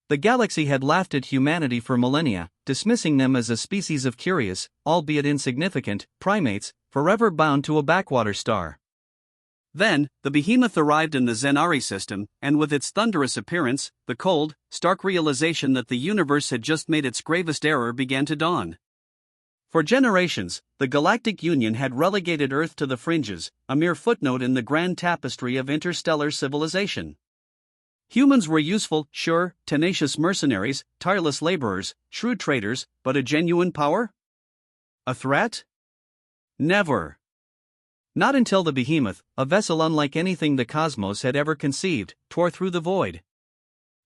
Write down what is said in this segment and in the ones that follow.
The galaxy had laughed at humanity for millennia, dismissing them as a species of curious, albeit insignificant, primates, forever bound to a backwater star. Then, the behemoth arrived in the Zenari system, and with its thunderous appearance, the cold, stark realization that the universe had just made its gravest error began to dawn. For generations, the Galactic Union had relegated Earth to the fringes, a mere footnote in the grand tapestry of interstellar civilization. Humans were useful, sure, tenacious mercenaries, tireless laborers, shrewd traders, but a genuine power? A threat? Never. Not until the behemoth, a vessel unlike anything the cosmos had ever conceived, tore through the void.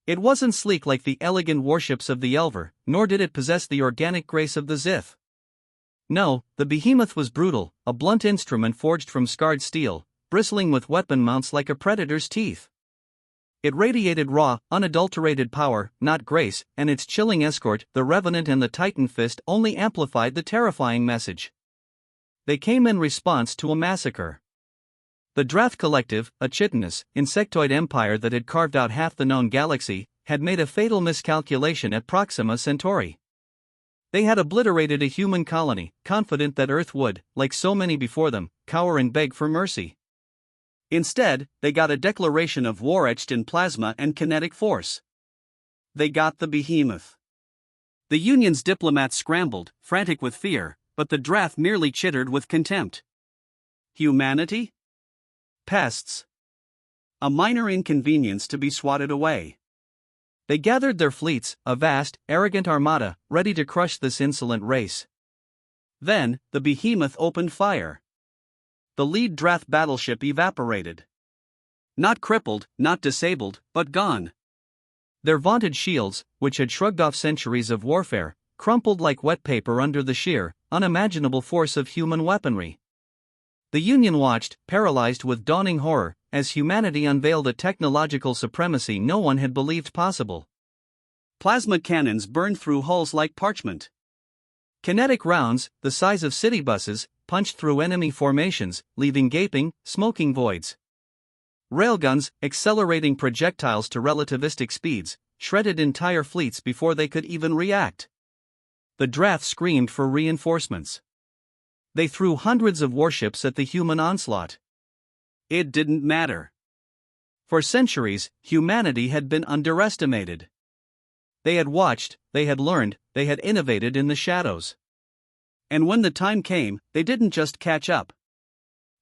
It wasn't sleek like the elegant warships of the Elver, nor did it possess the organic grace of the Zith. No, the behemoth was brutal, a blunt instrument forged from scarred steel, bristling with weapon mounts like a predator's teeth. It radiated raw, unadulterated power, not grace, and its chilling escort, the Revenant and the Titan Fist, only amplified the terrifying message. They came in response to a massacre. The Drath Collective, a chitinous, insectoid empire that had carved out half the known galaxy, had made a fatal miscalculation at Proxima Centauri. They had obliterated a human colony, confident that Earth would, like so many before them, cower and beg for mercy. Instead, they got a declaration of war etched in plasma and kinetic force. They got the behemoth. The Union's diplomats scrambled, frantic with fear, but the Drath merely chittered with contempt. Humanity? Pests. A minor inconvenience to be swatted away. They gathered their fleets, a vast, arrogant armada, ready to crush this insolent race. Then, the behemoth opened fire. The lead Drath battleship evaporated. Not crippled, not disabled, but gone. Their vaunted shields, which had shrugged off centuries of warfare, crumpled like wet paper under the sheer, unimaginable force of human weaponry. The Union watched, paralyzed with dawning horror, as humanity unveiled a technological supremacy no one had believed possible. Plasma cannons burned through hulls like parchment. Kinetic rounds, the size of city buses, punched through enemy formations, leaving gaping, smoking voids. Railguns, accelerating projectiles to relativistic speeds, shredded entire fleets before they could even react. The Drath screamed for reinforcements. They threw hundreds of warships at the human onslaught. It didn't matter. For centuries, humanity had been underestimated. They had watched, they had learned, they had innovated in the shadows. And when the time came, they didn't just catch up.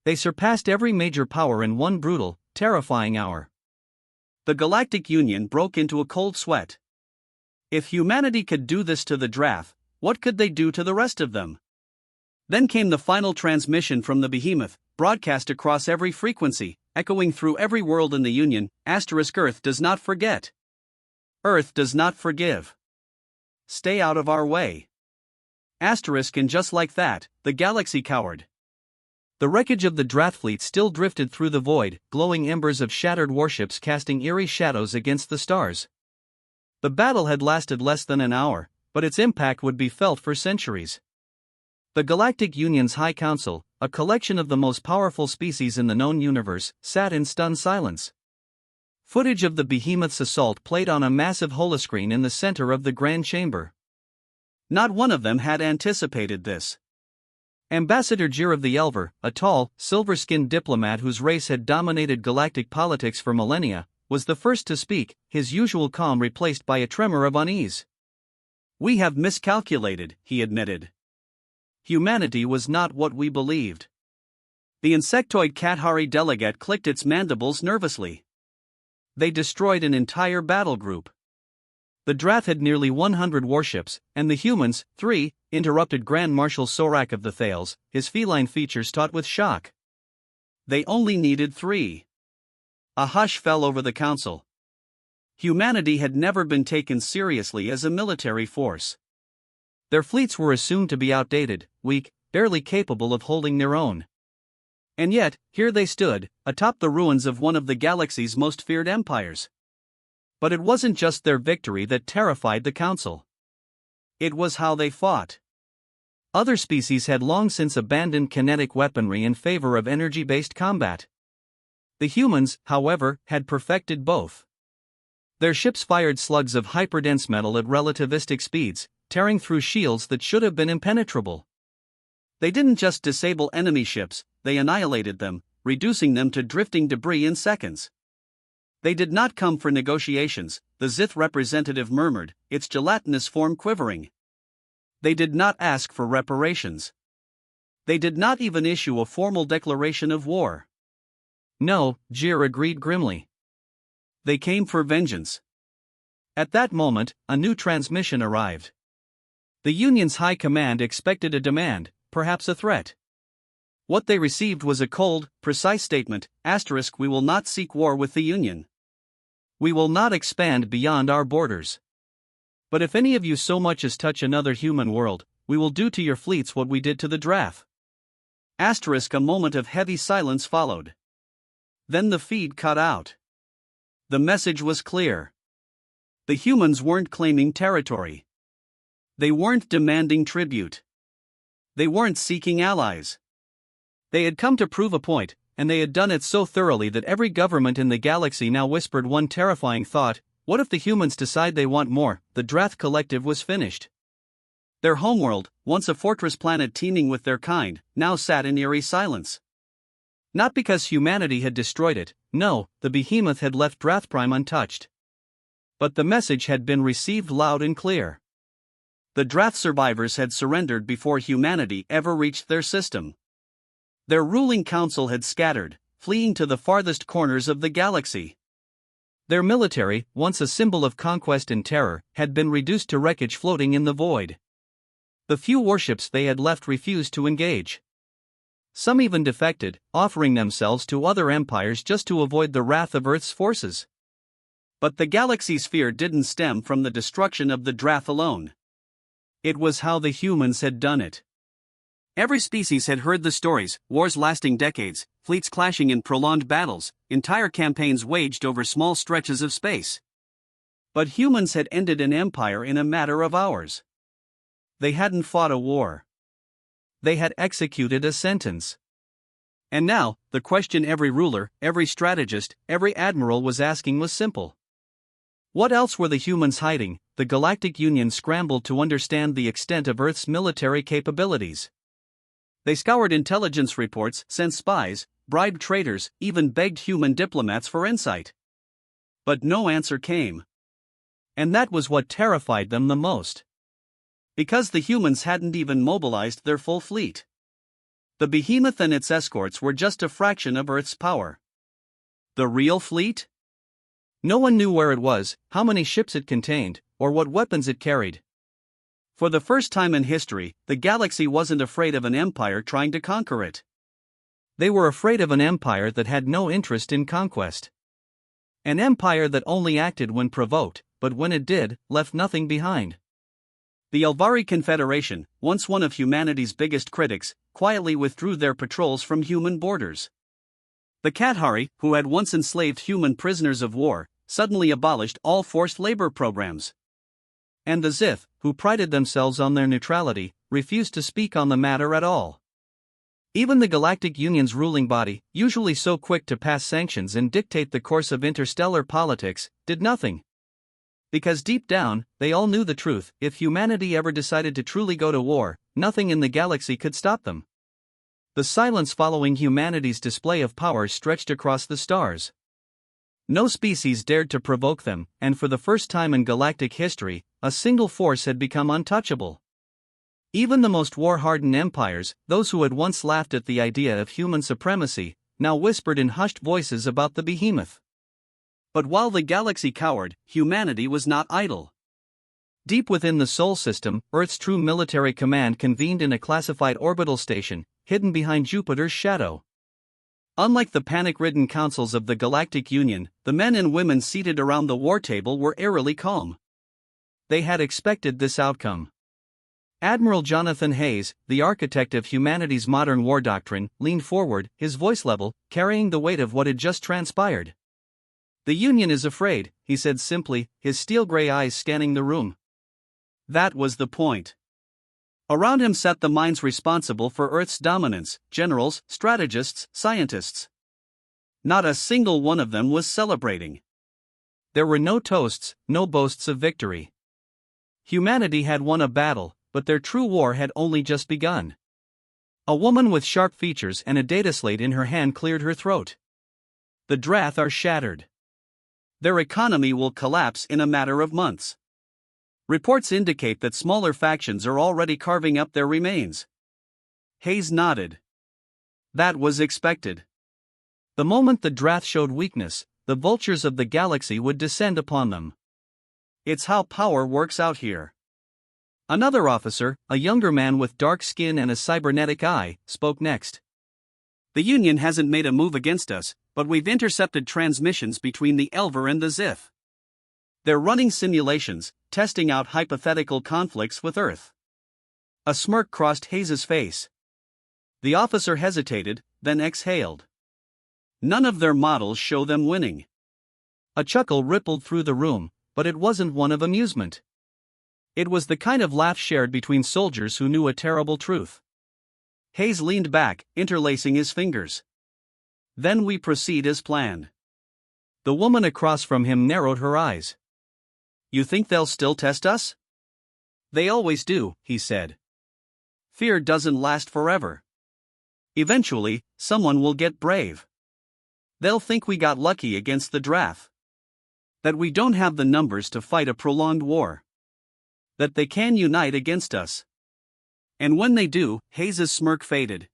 They surpassed every major power in one brutal, terrifying hour. The Galactic Union broke into a cold sweat. If humanity could do this to the Drath, what could they do to the rest of them? Then came the final transmission from the behemoth, broadcast across every frequency, echoing through every world in the Union. Earth does not forget. Earth does not forgive. Stay out of our way. And just like that, the galaxy cowered. The wreckage of the Drath fleet still drifted through the void, glowing embers of shattered warships casting eerie shadows against the stars. The battle had lasted less than an hour, but its impact would be felt for centuries. The Galactic Union's High Council, a collection of the most powerful species in the known universe, sat in stunned silence. Footage of the behemoth's assault played on a massive holoscreen in the center of the Grand Chamber. Not one of them had anticipated this. Ambassador Jir of the Elver, a tall, silver-skinned diplomat whose race had dominated galactic politics for millennia, was the first to speak, his usual calm replaced by a tremor of unease. "We have miscalculated," he admitted. "Humanity was not what we believed." The insectoid Kathari delegate clicked its mandibles nervously. They destroyed an entire battle group. The Drath had nearly 100 warships, and the humans, 3, interrupted Grand Marshal Sorak of the Thales, his feline features taut with shock. They only needed 3. A hush fell over the council. Humanity had never been taken seriously as a military force. Their fleets were assumed to be outdated, weak, barely capable of holding their own. And yet, here they stood, atop the ruins of one of the galaxy's most feared empires. But it wasn't just their victory that terrified the council. It was how they fought. Other species had long since abandoned kinetic weaponry in favor of energy-based combat. The humans, however, had perfected both. Their ships fired slugs of hyperdense metal at relativistic speeds, tearing through shields that should have been impenetrable. They didn't just disable enemy ships, they annihilated them, reducing them to drifting debris in seconds. They did not come for negotiations, the Zith representative murmured, its gelatinous form quivering. They did not ask for reparations. They did not even issue a formal declaration of war. No, Jir agreed grimly. They came for vengeance. At that moment, a new transmission arrived. The Union's high command expected a demand, perhaps a threat. What they received was a cold, precise statement, *, we will not seek war with the Union. We will not expand beyond our borders. But if any of you so much as touch another human world, we will do to your fleets what we did to the Drath. *, a moment of heavy silence followed. Then the feed cut out. The message was clear. The humans weren't claiming territory. They weren't demanding tribute. They weren't seeking allies. They had come to prove a point, and they had done it so thoroughly that every government in the galaxy now whispered one terrifying thought: what if the humans decide they want more? The Drath Collective was finished. Their homeworld, once a fortress planet teeming with their kind, now sat in eerie silence. Not because humanity had destroyed it, no, the behemoth had left Drathprime untouched. But the message had been received loud and clear. The Drath survivors had surrendered before humanity ever reached their system. Their ruling council had scattered, fleeing to the farthest corners of the galaxy. Their military, once a symbol of conquest and terror, had been reduced to wreckage floating in the void. The few warships they had left refused to engage. Some even defected, offering themselves to other empires just to avoid the wrath of Earth's forces. But the galaxy's fear didn't stem from the destruction of the Drath alone. It was how the humans had done it. Every species had heard the stories, wars lasting decades, fleets clashing in prolonged battles, entire campaigns waged over small stretches of space. But humans had ended an empire in a matter of hours. They hadn't fought a war. They had executed a sentence. And now, the question every ruler, every strategist, every admiral was asking was simple. What else were the humans hiding? The Galactic Union scrambled to understand the extent of Earth's military capabilities. They scoured intelligence reports, sent spies, bribed traitors, even begged human diplomats for insight. But no answer came. And that was what terrified them the most. Because the humans hadn't even mobilized their full fleet. The behemoth and its escorts were just a fraction of Earth's power. The real fleet? No one knew where it was, how many ships it contained, or what weapons it carried. For the first time in history, the galaxy wasn't afraid of an empire trying to conquer it. They were afraid of an empire that had no interest in conquest. An empire that only acted when provoked, but when it did, left nothing behind. The Elvari Confederation, once one of humanity's biggest critics, quietly withdrew their patrols from human borders. The Kathari, who had once enslaved human prisoners of war, suddenly abolished all forced labor programs. And the Zith, who prided themselves on their neutrality, refused to speak on the matter at all. Even the Galactic Union's ruling body, usually so quick to pass sanctions and dictate the course of interstellar politics, did nothing. Because deep down, they all knew the truth: if humanity ever decided to truly go to war, nothing in the galaxy could stop them. The silence following humanity's display of power stretched across the stars. No species dared to provoke them, and for the first time in galactic history, a single force had become untouchable. Even the most war-hardened empires, those who had once laughed at the idea of human supremacy, now whispered in hushed voices about the behemoth. But while the galaxy cowered, humanity was not idle. Deep within the Sol system, Earth's true military command convened in a classified orbital station, hidden behind Jupiter's shadow. Unlike the panic-ridden councils of the Galactic Union, the men and women seated around the war table were eerily calm. They had expected this outcome. Admiral Jonathan Hayes, the architect of humanity's modern war doctrine, leaned forward, his voice level, carrying the weight of what had just transpired. "The Union is afraid," he said simply, his steel-gray eyes scanning the room. That was the point. Around him sat the minds responsible for Earth's dominance: generals, strategists, scientists. Not a single one of them was celebrating. There were no toasts, no boasts of victory. Humanity had won a battle, but their true war had only just begun. A woman with sharp features and a data slate in her hand cleared her throat. The Drath are shattered. Their economy will collapse in a matter of months. Reports indicate that smaller factions are already carving up their remains. Hayes nodded. That was expected. The moment the Drath showed weakness, the vultures of the galaxy would descend upon them. It's how power works out here. Another officer, a younger man with dark skin and a cybernetic eye, spoke next. The Union hasn't made a move against us, but we've intercepted transmissions between the Elver and the Zith. They're running simulations, testing out hypothetical conflicts with Earth. A smirk crossed Hayes's face. The officer hesitated, then exhaled. None of their models show them winning. A chuckle rippled through the room, but it wasn't one of amusement. It was the kind of laugh shared between soldiers who knew a terrible truth. Hayes leaned back, interlacing his fingers. Then we proceed as planned. The woman across from him narrowed her eyes. You think they'll still test us? They always do, he said. Fear doesn't last forever. Eventually, someone will get brave. They'll think we got lucky against the Drath. That we don't have the numbers to fight a prolonged war. That they can unite against us. And when they do, Hayes's smirk faded.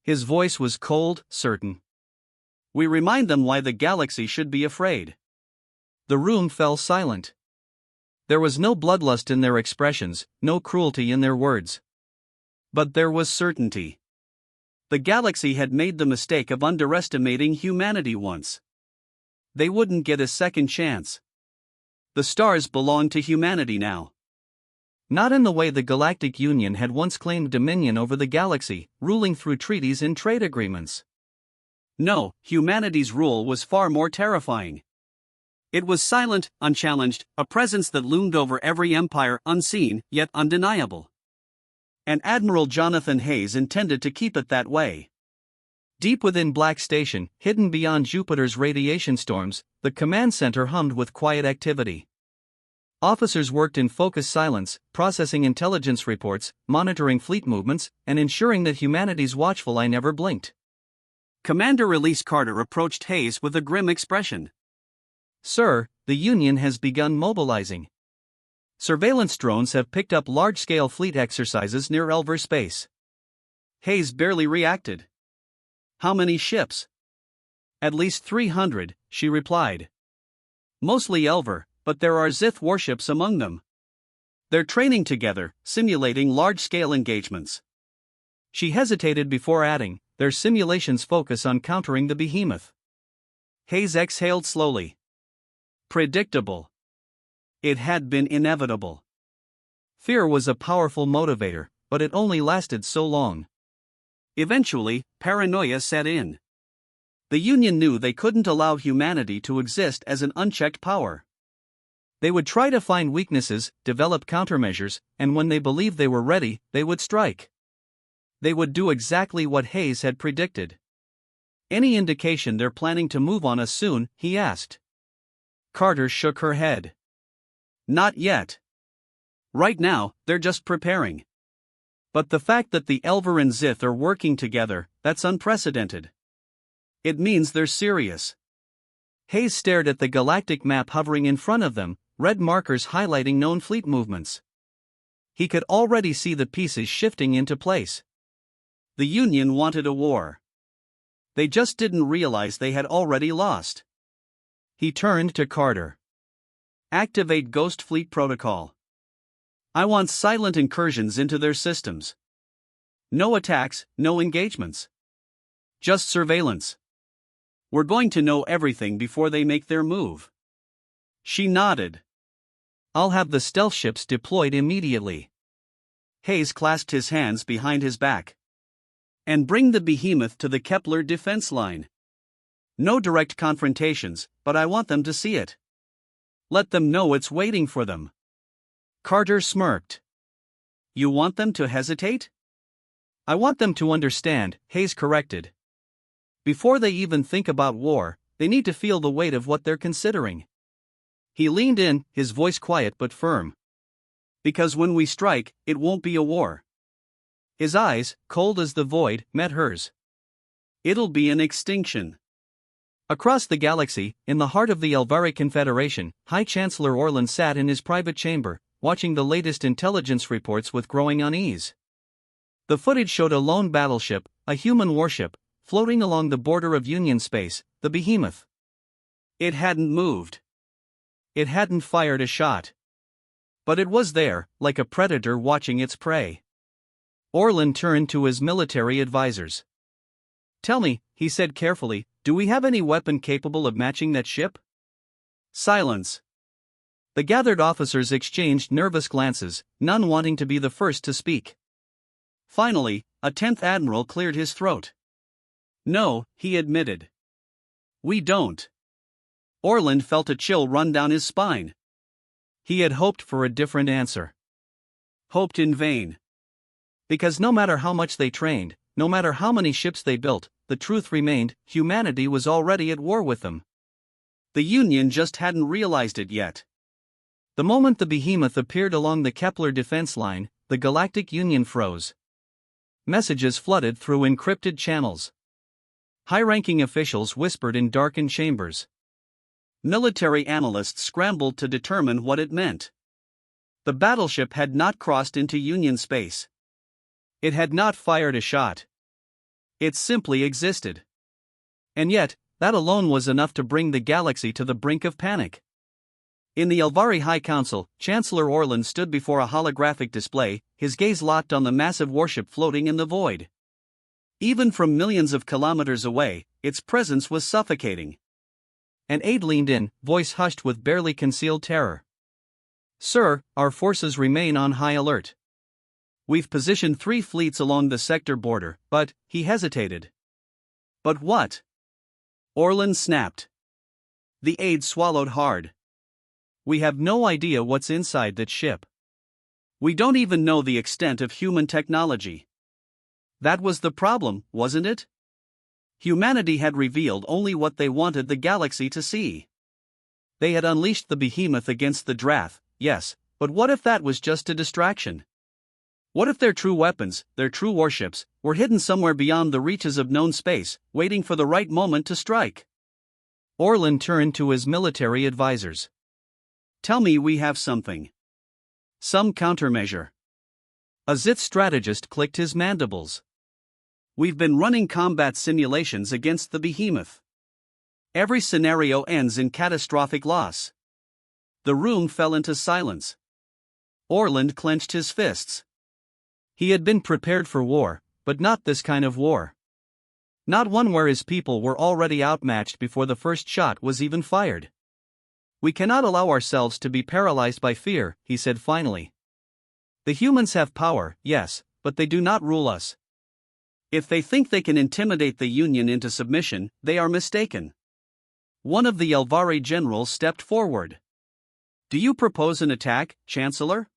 His voice was cold, certain. We remind them why the galaxy should be afraid. The room fell silent. There was no bloodlust in their expressions, no cruelty in their words. But there was certainty. The galaxy had made the mistake of underestimating humanity once. They wouldn't get a second chance. The stars belonged to humanity now. Not in the way the Galactic Union had once claimed dominion over the galaxy, ruling through treaties and trade agreements. No, humanity's rule was far more terrifying. It was silent, unchallenged, a presence that loomed over every empire, unseen, yet undeniable. And Admiral Jonathan Hayes intended to keep it that way. Deep within Black Station, hidden beyond Jupiter's radiation storms, the command center hummed with quiet activity. Officers worked in focused silence, processing intelligence reports, monitoring fleet movements, and ensuring that humanity's watchful eye never blinked. Commander Release Carter approached Hayes with a grim expression. Sir, the Union has begun mobilizing. Surveillance drones have picked up large-scale fleet exercises near Elver space. Hayes barely reacted. How many ships? At least 300, she replied. Mostly Elver, but there are Zith warships among them. They're training together, simulating large-scale engagements. She hesitated before adding, their simulations focus on countering the behemoth. Hayes exhaled slowly. Predictable. It had been inevitable. Fear was a powerful motivator, but it only lasted so long. Eventually, paranoia set in. The Union knew they couldn't allow humanity to exist as an unchecked power. They would try to find weaknesses, develop countermeasures, and when they believed they were ready, they would strike. They would do exactly what Hayes had predicted. Any indication they're planning to move on us soon? He asked. Carter shook her head. Not yet. Right now, they're just preparing. But the fact that the Elver and Zith are working together, that's unprecedented. It means they're serious. Hayes stared at the galactic map hovering in front of them, red markers highlighting known fleet movements. He could already see the pieces shifting into place. The Union wanted a war. They just didn't realize they had already lost. He turned to Carter. Activate Ghost Fleet Protocol. I want silent incursions into their systems. No attacks, no engagements. Just surveillance. We're going to know everything before they make their move. She nodded. I'll have the stealth ships deployed immediately. Hayes clasped his hands behind his back. And bring the behemoth to the Kepler defense line. No direct confrontations, but I want them to see it. Let them know it's waiting for them. Carter smirked. You want them to hesitate? I want them to understand, Hayes corrected. Before they even think about war, they need to feel the weight of what they're considering. He leaned in, his voice quiet but firm. Because when we strike, it won't be a war. His eyes, cold as the void, met hers. It'll be an extinction. Across the galaxy, in the heart of the Elvari Confederation, High Chancellor Orlan sat in his private chamber, watching the latest intelligence reports with growing unease. The footage showed a lone battleship, a human warship, floating along the border of Union space, the Behemoth. It hadn't moved. It hadn't fired a shot. But it was there, like a predator watching its prey. Orlan turned to his military advisors. "Tell me," he said carefully, "do we have any weapon capable of matching that ship?" Silence. The gathered officers exchanged nervous glances, none wanting to be the first to speak. Finally, a 10th admiral cleared his throat. "No," he admitted. "We don't." Orlan felt a chill run down his spine. He had hoped for a different answer. Hoped in vain. Because no matter how much they trained, no matter how many ships they built, the truth remained, humanity was already at war with them. The Union just hadn't realized it yet. The moment the Behemoth appeared along the Kepler defense line, the Galactic Union froze. Messages flooded through encrypted channels. High-ranking officials whispered in darkened chambers. Military analysts scrambled to determine what it meant. The battleship had not crossed into Union space. It had not fired a shot. It simply existed. And yet, that alone was enough to bring the galaxy to the brink of panic. In the Elvari High Council, Chancellor Orlan stood before a holographic display, his gaze locked on the massive warship floating in the void. Even from millions of kilometers away, its presence was suffocating. An aide leaned in, voice hushed with barely concealed terror. "Sir, our forces remain on high alert. We've positioned 3 fleets along the sector border, but," he hesitated. "But what?" Orlan snapped. The aide swallowed hard. "We have no idea what's inside that ship. We don't even know the extent of human technology." That was the problem, wasn't it? Humanity had revealed only what they wanted the galaxy to see. They had unleashed the Behemoth against the Drath, yes, but what if that was just a distraction? What if their true weapons, their true warships, were hidden somewhere beyond the reaches of known space, waiting for the right moment to strike? Orlan turned to his military advisors. "Tell me we have something. Some countermeasure." A Zith strategist clicked his mandibles. "We've been running combat simulations against the Behemoth. Every scenario ends in catastrophic loss." The room fell into silence. Orlan clenched his fists. He had been prepared for war, but not this kind of war. Not one where his people were already outmatched before the first shot was even fired. "We cannot allow ourselves to be paralyzed by fear," he said finally. "The humans have power, yes, but they do not rule us. If they think they can intimidate the Union into submission, they are mistaken." One of the Elvari generals stepped forward. "Do you propose an attack, Chancellor?"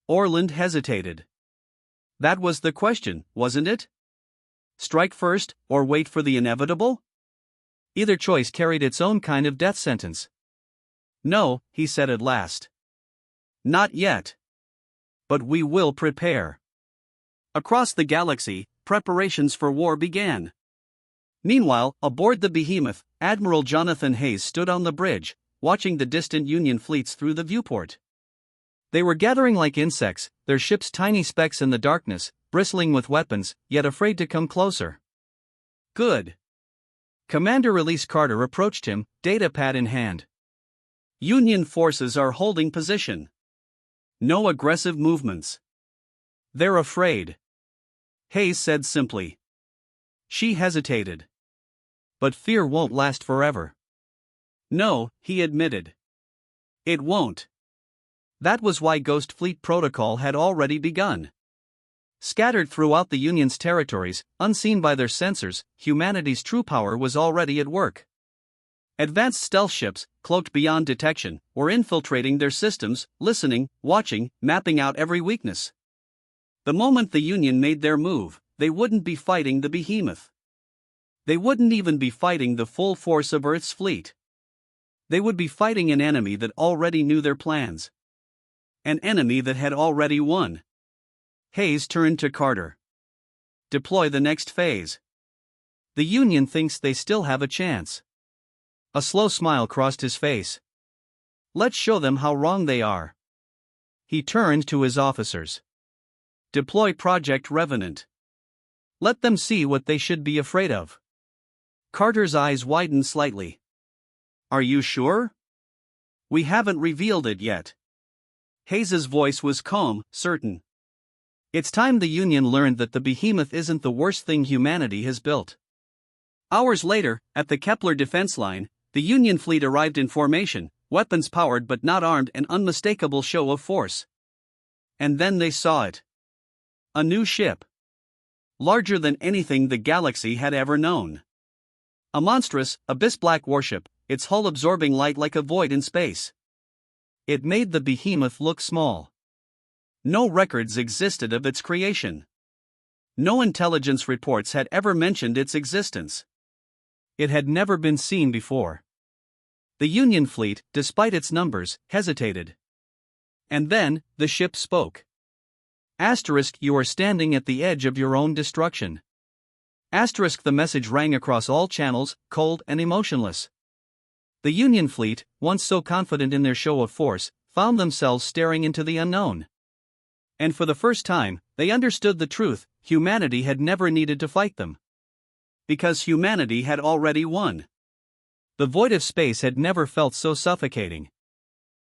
Orlan hesitated. That was the question, wasn't it? Strike first, or wait for the inevitable? Either choice carried its own kind of death sentence. "No," he said at last. "Not yet. But we will prepare." Across the galaxy, preparations for war began. Meanwhile, aboard the Behemoth, Admiral Jonathan Hayes stood on the bridge, watching the distant Union fleets through the viewport. They were gathering like insects, their ships tiny specks in the darkness, bristling with weapons, yet afraid to come closer. "Good." Commander Release Carter approached him, datapad in hand. "Union forces are holding position. No aggressive movements. They're afraid." Hayes said simply. She hesitated. "But fear won't last forever." "No," he admitted. "It won't." That was why Ghost Fleet Protocol had already begun. Scattered throughout the Union's territories, unseen by their sensors, humanity's true power was already at work. Advanced stealth ships, cloaked beyond detection, were infiltrating their systems, listening, watching, mapping out every weakness. The moment the Union made their move, they wouldn't be fighting the Behemoth. They wouldn't even be fighting the full force of Earth's fleet. They would be fighting an enemy that already knew their plans. An enemy that had already won. Hayes turned to Carter. Deploy the next phase. The Union thinks they still have a chance. A slow smile crossed his face. Let's show them how wrong they are. He turned to his officers. Deploy Project Revenant. Let them see what they should be afraid of. Carter's eyes widened slightly. Are you sure? We haven't revealed it yet. Hayes's voice was calm, certain. It's time the Union learned that the behemoth isn't the worst thing humanity has built. Hours later, at the Kepler defense line, the Union fleet arrived in formation, weapons powered but not armed, an unmistakable show of force. And then they saw it. A new ship. Larger than anything the galaxy had ever known. A monstrous, abyss-black warship, its hull absorbing light like a void in space. It made the behemoth look small. No records existed of its creation. No intelligence reports had ever mentioned its existence. It had never been seen before. The Union fleet, despite its numbers, hesitated. And then, the ship spoke. Asterisk, you are standing at the edge of your own destruction. Asterisk, the message rang across all channels, cold and emotionless. The Union fleet, once so confident in their show of force, found themselves staring into the unknown. And for the first time, they understood the truth: humanity had never needed to fight them. Because humanity had already won. The void of space had never felt so suffocating.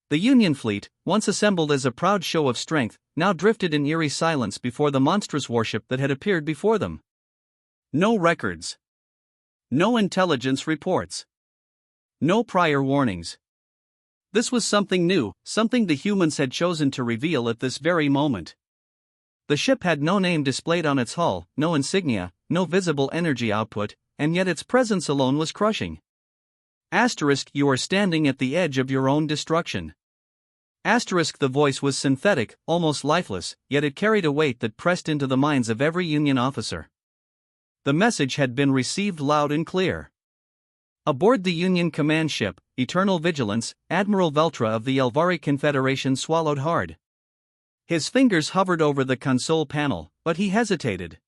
The Union fleet, once assembled as a proud show of strength, now drifted in eerie silence before the monstrous warship that had appeared before them. No records. No intelligence reports. No prior warnings. This was something new, something the humans had chosen to reveal at this very moment. The ship had no name displayed on its hull, no insignia, no visible energy output, and yet its presence alone was crushing. Asterisk, you are standing at the edge of your own destruction. Asterisk, the voice was synthetic, almost lifeless, yet it carried a weight that pressed into the minds of every Union officer. The message had been received loud and clear. Aboard the Union command ship, Eternal Vigilance, Admiral Veltra of the Elvari Confederation swallowed hard. His fingers hovered over the console panel, but he hesitated.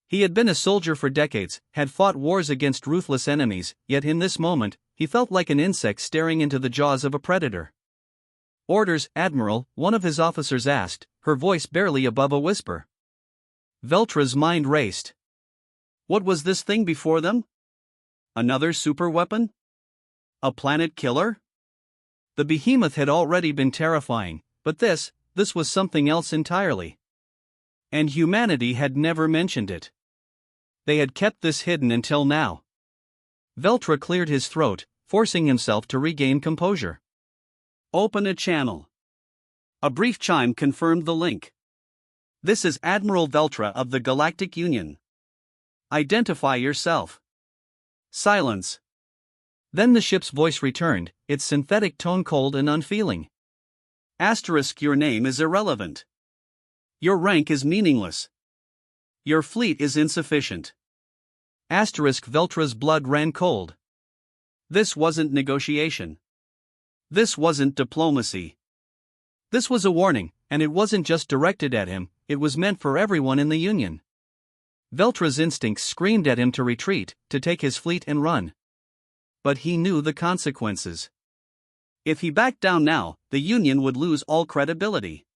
He had been a soldier for decades, had fought wars against ruthless enemies, yet in this moment, he felt like an insect staring into the jaws of a predator. Orders, Admiral, one of his officers asked, her voice barely above a whisper. Veltra's mind raced. What was this thing before them? Another superweapon? A planet killer? The behemoth had already been terrifying, but this was something else entirely. And humanity had never mentioned it. They had kept this hidden until now. Veltra cleared his throat, forcing himself to regain composure. Open a channel. A brief chime confirmed the link. This is Admiral Veltra of the Galactic Union. Identify yourself. Silence. Then the ship's voice returned, its synthetic tone cold and unfeeling. Asterisk, your name is irrelevant. Your rank is meaningless. Your fleet is insufficient. Asterisk, Veltra's blood ran cold. This wasn't negotiation. This wasn't diplomacy. This was a warning, and it wasn't just directed at him, it was meant for everyone in the Union. Veltra's instincts screamed at him to retreat, to take his fleet and run. But he knew the consequences. If he backed down now, the Union would lose all credibility.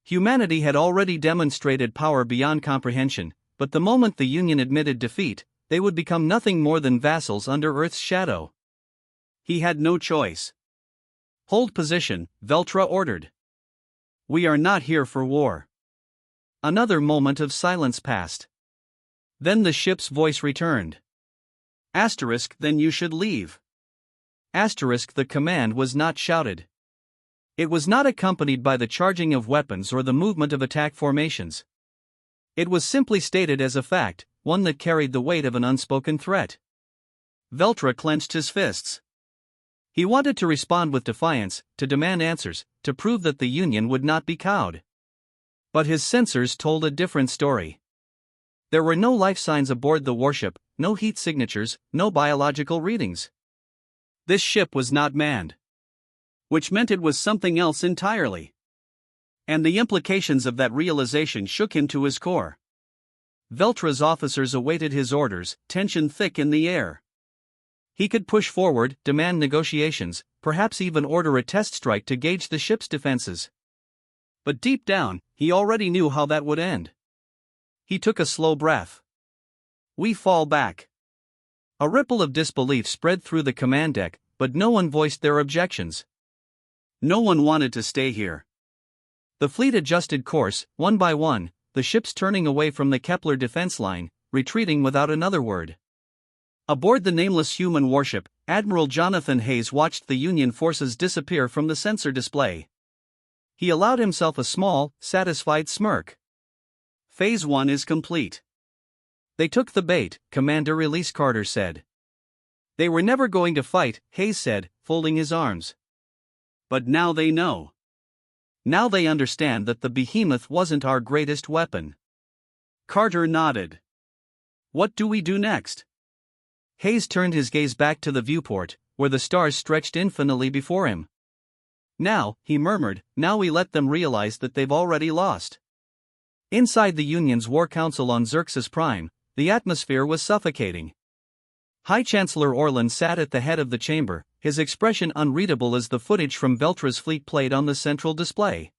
Humanity had already demonstrated power beyond comprehension, but the moment the Union admitted defeat, they would become nothing more than vassals under Earth's shadow. He had no choice. Hold position, Veltra ordered. We are not here for war. Another moment of silence passed. Then the ship's voice returned. Asterisk, then you should leave. Asterisk, the command was not shouted. It was not accompanied by the charging of weapons or the movement of attack formations. It was simply stated as a fact, one that carried the weight of an unspoken threat. Veltra clenched his fists. He wanted to respond with defiance, to demand answers, to prove that the Union would not be cowed. But his sensors told a different story. There were no life signs aboard the warship, no heat signatures, no biological readings. This ship was not manned. Which meant it was something else entirely. And the implications of that realization shook him to his core. Veltra's officers awaited his orders, tension thick in the air. He could push forward, demand negotiations, perhaps even order a test strike to gauge the ship's defenses. But deep down, he already knew how that would end. He took a slow breath. We fall back. A ripple of disbelief spread through the command deck, but no one voiced their objections. No one wanted to stay here. The fleet adjusted course, one by one, the ships turning away from the Kepler defense line, retreating without another word. Aboard the nameless human warship, Admiral Jonathan Hayes watched the Union forces disappear from the sensor display. He allowed himself a small, satisfied smirk. Phase 1 is complete. They took the bait, Commander Release Carter said. They were never going to fight, Hayes said, folding his arms. But now they know. Now they understand that the behemoth wasn't our greatest weapon. Carter nodded. What do we do next? Hayes turned his gaze back to the viewport, where the stars stretched infinitely before him. Now, he murmured, now we let them realize that they've already lost. Inside the Union's War Council on Xerxes Prime, the atmosphere was suffocating. High Chancellor Orlan sat at the head of the chamber, his expression unreadable as the footage from Veltra's fleet played on the central display.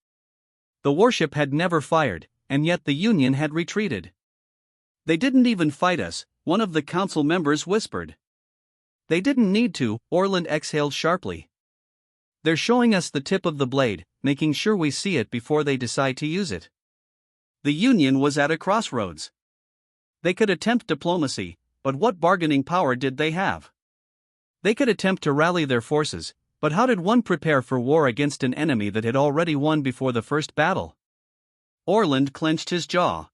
The warship had never fired, and yet the Union had retreated. They didn't even fight us, one of the council members whispered. They didn't need to, Orlan exhaled sharply. They're showing us the tip of the blade, making sure we see it before they decide to use it. The Union was at a crossroads. They could attempt diplomacy, but what bargaining power did they have? They could attempt to rally their forces, but how did one prepare for war against an enemy that had already won before the first battle? Orland clenched his jaw.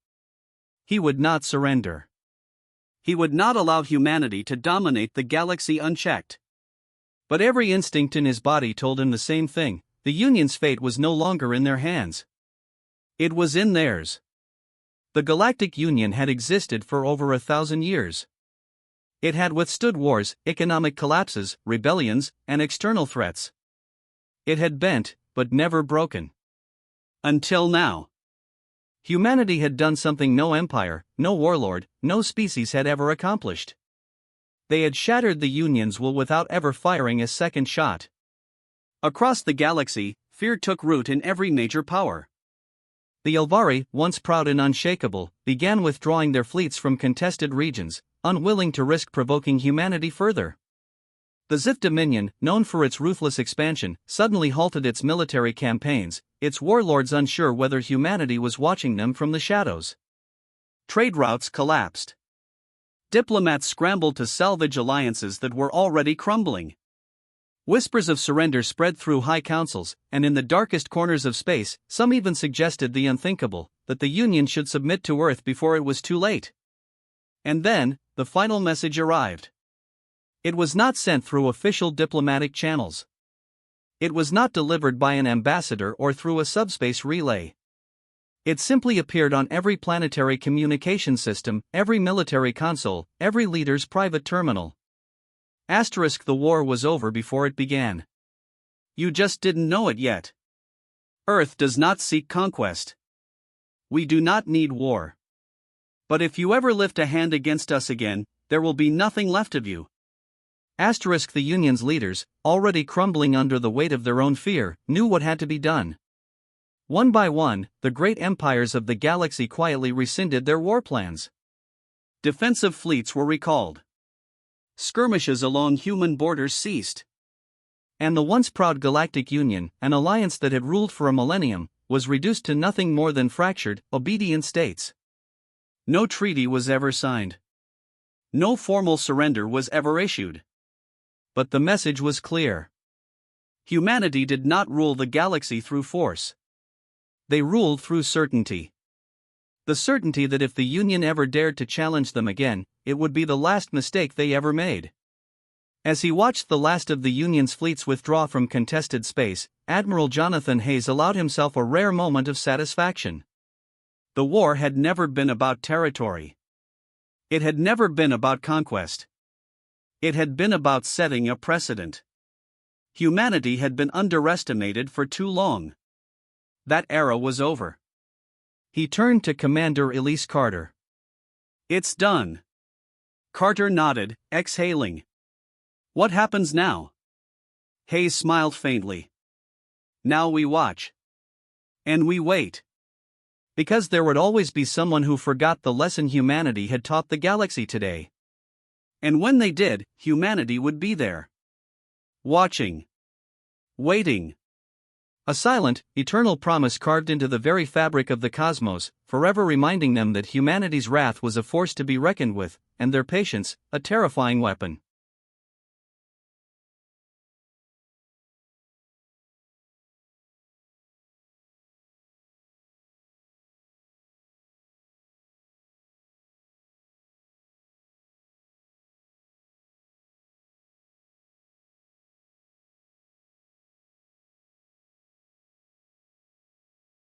He would not surrender. He would not allow humanity to dominate the galaxy unchecked. But every instinct in his body told him the same thing: the Union's fate was no longer in their hands. It was in theirs. The Galactic Union had existed for over 1,000 years. It had withstood wars, economic collapses, rebellions, and external threats. It had bent, but never broken. Until now. Humanity had done something no empire, no warlord, no species had ever accomplished. They had shattered the Union's will without ever firing a second shot. Across the galaxy, fear took root in every major power. The Elvari, once proud and unshakable, began withdrawing their fleets from contested regions, unwilling to risk provoking humanity further. The Zith Dominion, known for its ruthless expansion, suddenly halted its military campaigns, its warlords unsure whether humanity was watching them from the shadows. Trade routes collapsed. Diplomats scrambled to salvage alliances that were already crumbling. Whispers of surrender spread through high councils, and in the darkest corners of space, some even suggested the unthinkable, that the Union should submit to Earth before it was too late. And then, the final message arrived. It was not sent through official diplomatic channels. It was not delivered by an ambassador or through a subspace relay. It simply appeared on every planetary communication system, every military console, every leader's private terminal. The war was over before it began. You just didn't know it yet. Earth does not seek conquest. We do not need war. But if you ever lift a hand against us again, there will be nothing left of you. The Union's leaders, already crumbling under the weight of their own fear, knew what had to be done. One by one, the great empires of the galaxy quietly rescinded their war plans. Defensive fleets were recalled. Skirmishes along human borders ceased. And the once proud Galactic Union, an alliance that had ruled for a millennium, was reduced to nothing more than fractured, obedient states. No treaty was ever signed. No formal surrender was ever issued. But the message was clear. Humanity did not rule the galaxy through force. They ruled through certainty. The certainty that if the Union ever dared to challenge them again, it would be the last mistake they ever made. As he watched the last of the Union's fleets withdraw from contested space, Admiral Jonathan Hayes allowed himself a rare moment of satisfaction. The war had never been about territory. It had never been about conquest. It had been about setting a precedent. Humanity had been underestimated for too long. That era was over. He turned to Commander Elise Carter. "It's done." Carter nodded, exhaling. "What happens now?" Hayes smiled faintly. "Now we watch. And we wait. Because there would always be someone who forgot the lesson humanity had taught the galaxy today. And when they did, humanity would be there. Watching. Waiting. A silent, eternal promise carved into the very fabric of the cosmos, forever reminding them that humanity's wrath was a force to be reckoned with, and their patience, a terrifying weapon.